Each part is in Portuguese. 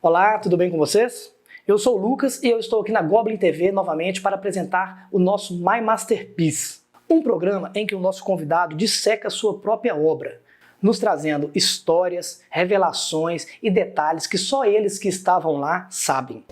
Olá, tudo bem com vocês? Eu sou o Lucas e eu estou aqui na Goblin TV novamente para apresentar o nosso My Masterpiece, um programa em que o nosso convidado disseca sua própria obra, nos trazendo histórias, revelações e detalhes que só eles que estavam lá sabem.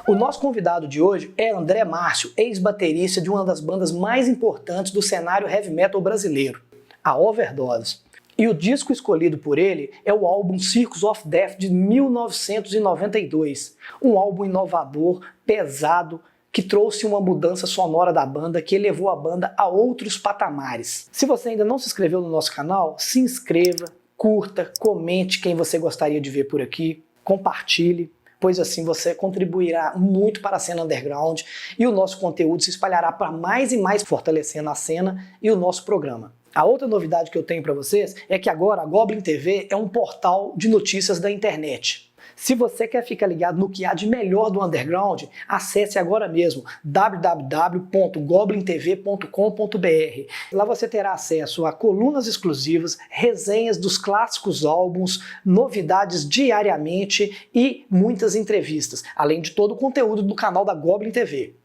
O nosso convidado de hoje é André Márcio, ex-baterista de uma das bandas mais importantes do cenário heavy metal brasileiro, a Overdose. E o disco escolhido por ele é o álbum Circus of Death de 1992, um álbum inovador, pesado, que trouxe uma mudança sonora da banda que elevou a banda a outros patamares. Se você ainda não se inscreveu no nosso canal, se inscreva, curta, comente quem você gostaria de ver por aqui, compartilhe, pois assim você contribuirá muito para a cena underground e o nosso conteúdo se espalhará para mais e mais, fortalecendo a cena e o nosso programa. A outra novidade que eu tenho para vocês é que agora a Goblin TV é um portal de notícias da internet. Se você quer ficar ligado no que há de melhor do underground, acesse agora mesmo www.goblintv.com.br. Lá você terá acesso a colunas exclusivas, resenhas dos clássicos álbuns, novidades diariamente e muitas entrevistas, além de todo o conteúdo do canal da Goblin TV.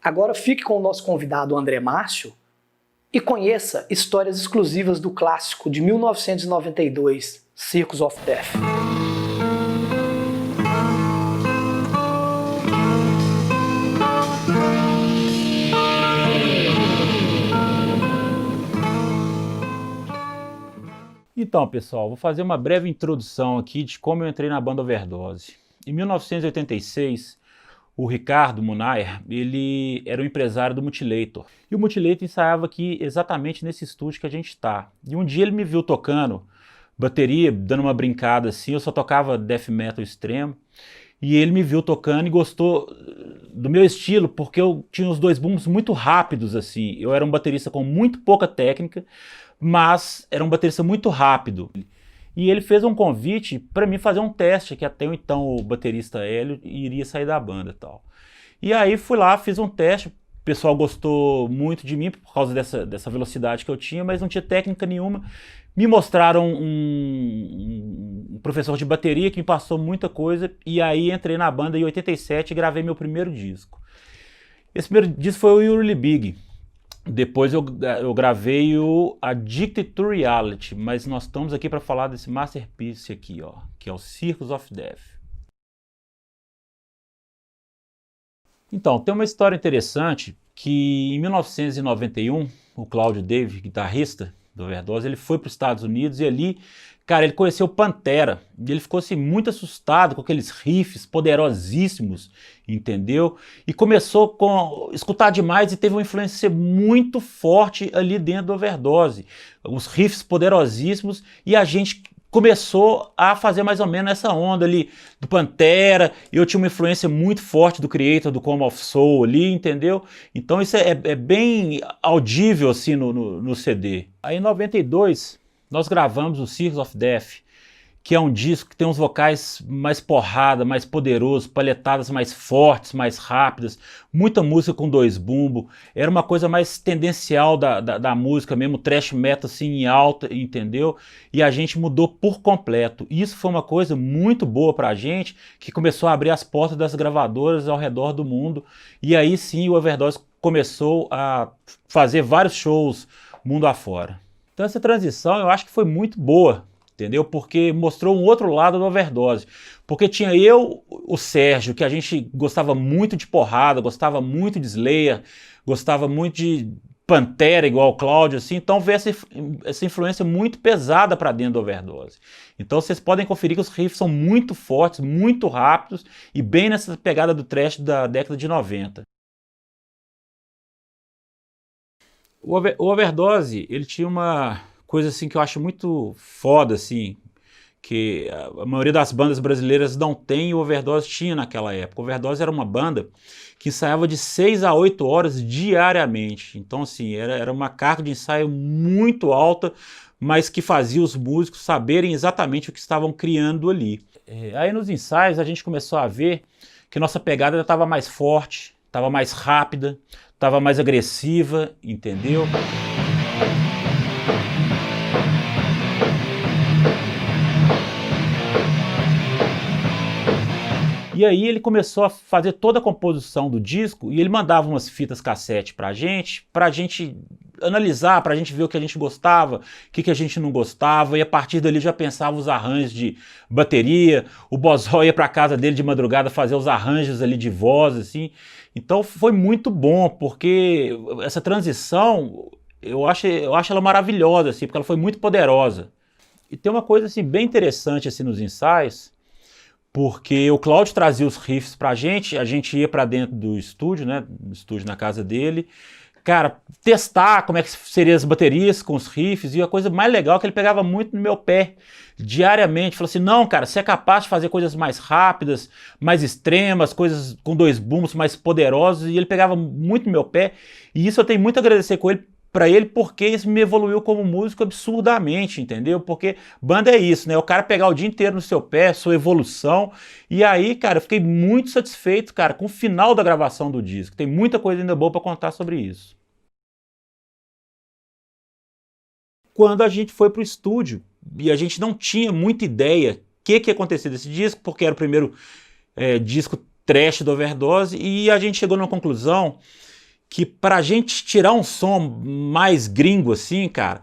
Agora fique com o nosso convidado André Márcio e conheça histórias exclusivas do clássico de 1992, Circus of Death. Então, pessoal, vou fazer uma breve introdução aqui de como eu entrei na banda Overdose. Em 1986, o Ricardo Munayer, ele era o empresário do Mutilator. E o Mutilator ensaiava aqui exatamente nesse estúdio que a gente está. E um dia ele me viu tocando bateria, dando uma brincada assim, eu só tocava death metal extremo. E ele me viu tocando e gostou do meu estilo, porque eu tinha os dois booms muito rápidos assim. Eu era um baterista com muito pouca técnica, mas era um baterista muito rápido. E ele fez um convite para mim fazer um teste, que até então o baterista Hélio iria sair da banda e tal. E aí fui lá, fiz um teste, o pessoal gostou muito de mim por causa dessa velocidade que eu tinha, mas não tinha técnica nenhuma. Me mostraram um professor de bateria que me passou muita coisa, e aí entrei na banda em 87 e gravei meu primeiro disco. Esse primeiro disco foi o Really Big. Depois eu gravei o Addicted to Reality, mas nós estamos aqui para falar desse masterpiece aqui, ó, que é o Circus of Death. Então, tem uma história interessante que em 1991, o Claudio Dave, guitarrista do Overdose, ele foi para os Estados Unidos e ali, cara, ele conheceu Pantera, e ele ficou assim muito assustado com aqueles riffs poderosíssimos, entendeu? E começou a escutar demais e teve uma influência muito forte ali dentro do Overdose. Os riffs poderosíssimos, e a gente começou a fazer mais ou menos essa onda ali do Pantera. Eu tinha uma influência muito forte do Creator, do Coma of Soul ali, entendeu? Então isso é bem audível assim no CD. Aí em 92 nós gravamos o Circus of Death, que é um disco que tem uns vocais mais porrada, mais poderoso, palhetadas mais fortes, mais rápidas, muita música com dois bumbos, era uma coisa mais tendencial da música mesmo, thrash metal assim em alta, entendeu? E a gente mudou por completo. Isso foi uma coisa muito boa pra gente, que começou a abrir as portas das gravadoras ao redor do mundo, e aí sim o Overdose começou a fazer vários shows mundo afora. Então essa transição eu acho que foi muito boa, entendeu? Porque mostrou um outro lado do Overdose. Porque tinha eu, o Sérgio, que a gente gostava muito de porrada, gostava muito de Slayer, gostava muito de Pantera, igual o Cláudio, assim. Então veio essa influência muito pesada para dentro do Overdose. Então vocês podem conferir que os riffs são muito fortes, muito rápidos e bem nessa pegada do thrash da década de 90. O Overdose, ele tinha uma coisa assim que eu acho muito foda, assim, que a maioria das bandas brasileiras não tem e o Overdose tinha naquela época. O Overdose era uma banda que ensaiava de 6 a 8 horas diariamente. Então, assim, era uma carga de ensaio muito alta, mas que fazia os músicos saberem exatamente o que estavam criando ali. Aí nos ensaios a gente começou a ver que nossa pegada estava mais forte, estava mais rápida, estava mais agressiva, entendeu? E aí ele começou a fazer toda a composição do disco e ele mandava umas fitas cassete pra gente analisar, pra gente ver o que a gente gostava, o que a gente não gostava, e a partir dali já pensava os arranjos de bateria, o Bozó ia pra casa dele de madrugada fazer os arranjos ali de voz, assim. Então foi muito bom, porque essa transição, eu acho ela maravilhosa, assim, porque ela foi muito poderosa. E tem uma coisa assim, bem interessante assim, nos ensaios, porque o Cláudio trazia os riffs pra gente, a gente ia pra dentro do estúdio, né, no estúdio na casa dele, cara, testar como é que seriam as baterias com os riffs, e a coisa mais legal é que ele pegava muito no meu pé, diariamente, falou assim, não, cara, você é capaz de fazer coisas mais rápidas, mais extremas, coisas com 2 booms mais poderosos, e ele pegava muito no meu pé, e isso eu tenho muito a agradecer com ele, pra ele, porque isso me evoluiu como músico absurdamente, entendeu? Porque banda é isso, né? O cara pegar o dia inteiro no seu pé, sua evolução, e aí, cara, eu fiquei muito satisfeito, cara, com o final da gravação do disco. Tem muita coisa ainda boa pra contar sobre isso. Quando a gente foi pro estúdio, e a gente não tinha muita ideia o que ia acontecer desse disco, porque era o primeiro disco trash do Overdose, e a gente chegou numa conclusão que pra gente tirar um som mais gringo assim, cara,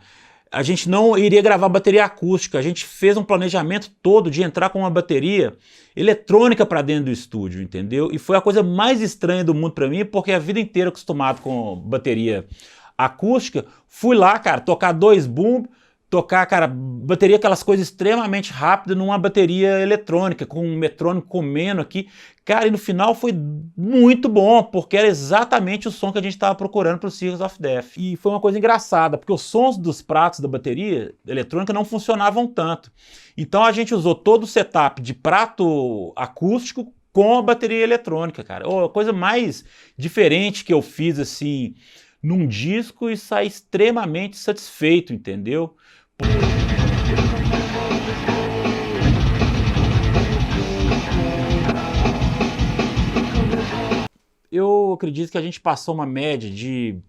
a gente não iria gravar bateria acústica, a gente fez um planejamento todo de entrar com uma bateria eletrônica pra dentro do estúdio, entendeu? E foi a coisa mais estranha do mundo pra mim, porque a vida inteira acostumado com bateria acústica, fui lá, cara, tocar 2 boom, tocar, cara, bateria, aquelas coisas extremamente rápidas numa bateria eletrônica, com um metrônomo comendo aqui. Cara, e no final foi muito bom, porque era exatamente o som que a gente estava procurando para o Circus of Death. E foi uma coisa engraçada, porque os sons dos pratos da bateria eletrônica não funcionavam tanto. Então a gente usou todo o setup de prato acústico com a bateria eletrônica, cara. A coisa mais diferente que eu fiz, assim, num disco e saí extremamente satisfeito, entendeu? Eu acredito que a gente passou uma média de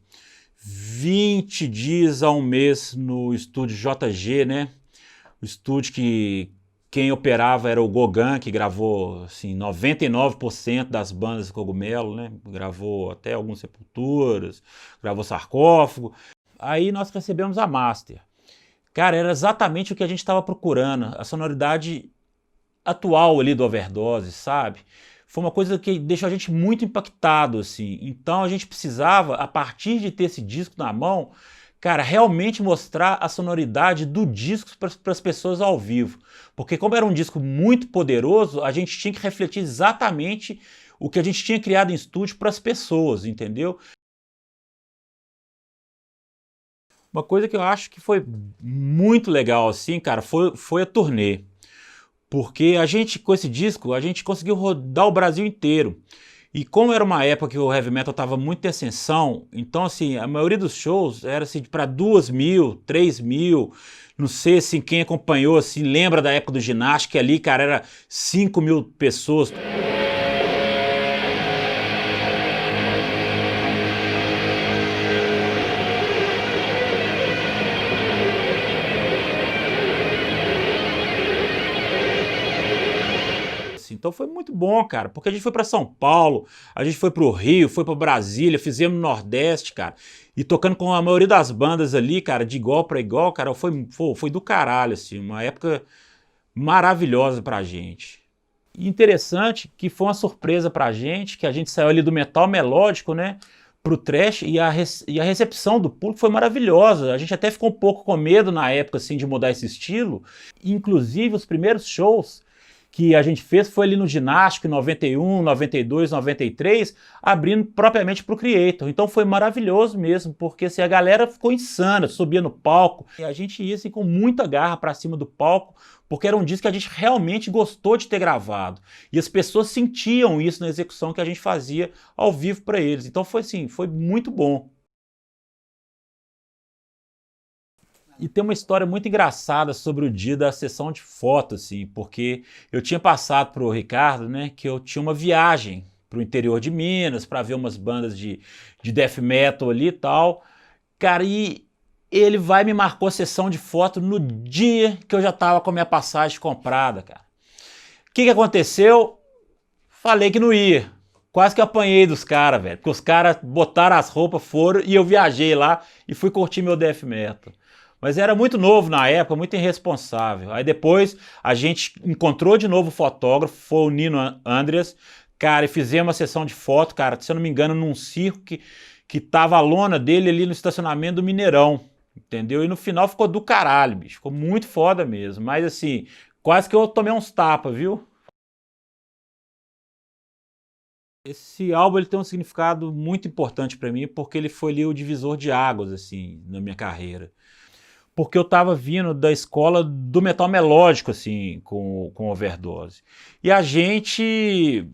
20 dias a um mês no estúdio JG, né? O estúdio que quem operava era o Gauguin, que gravou assim, 99% das bandas do Cogumelo, né? Gravou até algumas Sepulturas, gravou Sarcófago. Aí nós recebemos a Master. Cara, era exatamente o que a gente estava procurando, a sonoridade atual ali do Overdose, sabe? Foi uma coisa que deixou a gente muito impactado, assim. Então a gente precisava, a partir de ter esse disco na mão, cara, realmente mostrar a sonoridade do disco para as pessoas ao vivo. Porque como era um disco muito poderoso, a gente tinha que refletir exatamente o que a gente tinha criado em estúdio para as pessoas, entendeu? Uma coisa que eu acho que foi muito legal, assim, cara, foi a turnê. Porque a gente, com esse disco, a gente conseguiu rodar o Brasil inteiro. E como era uma época que o heavy metal estava muito em ascensão, então, assim, a maioria dos shows era, assim, para 2.000, 3.000, não sei, assim, quem acompanhou, assim, lembra da época do Ginástica, ali, cara, era 5.000 pessoas. Então foi muito bom, cara, porque a gente foi para São Paulo, a gente foi para o Rio, foi para Brasília, fizemos no Nordeste, cara, e tocando com a maioria das bandas ali, cara, de igual para igual, cara, foi do caralho, assim, uma época maravilhosa pra gente. E interessante que foi uma surpresa pra gente, que a gente saiu ali do metal melódico, né, pro thrash, e a recepção do público foi maravilhosa. A gente até ficou um pouco com medo na época, assim, de mudar esse estilo. Inclusive, os primeiros shows que a gente fez foi ali no Ginástico, em 91, 92, 93, abrindo propriamente para o Creator. Então foi maravilhoso mesmo, porque assim, a galera ficou insana, subia no palco, e a gente ia assim, com muita garra para cima do palco, porque era um disco que a gente realmente gostou de ter gravado. E as pessoas sentiam isso na execução que a gente fazia ao vivo para eles. Então foi assim, foi muito bom. E tem uma história muito engraçada sobre o dia da sessão de foto, assim, porque eu tinha passado para o Ricardo, né, que eu tinha uma viagem para o interior de Minas para ver umas bandas de death metal ali e tal. Cara, e ele vai e me marcou a sessão de foto no dia que eu já estava com a minha passagem comprada, cara. O que aconteceu? Falei que não ia. Quase que apanhei dos caras, velho. Porque os caras botaram as roupas, foram e eu viajei lá e fui curtir meu death metal. Mas era muito novo na época, muito irresponsável. Aí depois a gente encontrou de novo o fotógrafo, foi o Nino Andreas, cara, e fizemos uma sessão de foto, cara, se eu não me engano, num circo que tava a lona dele ali no estacionamento do Mineirão, entendeu? E no final ficou do caralho, bicho, ficou muito foda mesmo. Mas assim, quase que eu tomei uns tapas, viu? Esse álbum ele tem um significado muito importante pra mim, porque ele foi ali o divisor de águas, assim, na minha carreira. Porque eu tava vindo da escola do metal melódico, assim, com Overdose. E a gente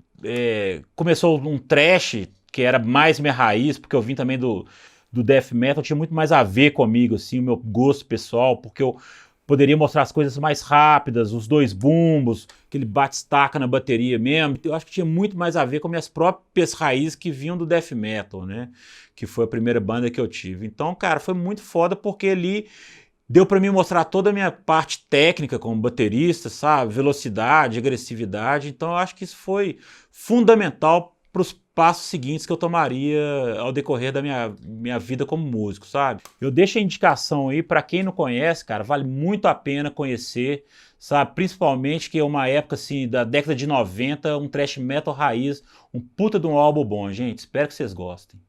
começou um thrash, que era mais minha raiz, porque eu vim também do death metal, tinha muito mais a ver comigo, assim, o meu gosto pessoal, porque eu poderia mostrar as coisas mais rápidas, os dois bumbos, aquele bate-estaca na bateria mesmo. Eu acho que tinha muito mais a ver com minhas próprias raízes que vinham do death metal, né? Que foi a primeira banda que eu tive. Então, cara, foi muito foda porque ali deu pra mim mostrar toda a minha parte técnica como baterista, sabe? Velocidade, agressividade. Então eu acho que isso foi fundamental para os passos seguintes que eu tomaria ao decorrer da minha vida como músico, sabe? Eu deixo a indicação aí para quem não conhece, cara, vale muito a pena conhecer, sabe? Principalmente que é uma época assim da década de 90, um thrash metal raiz, um puta de um álbum bom, gente. Espero que vocês gostem.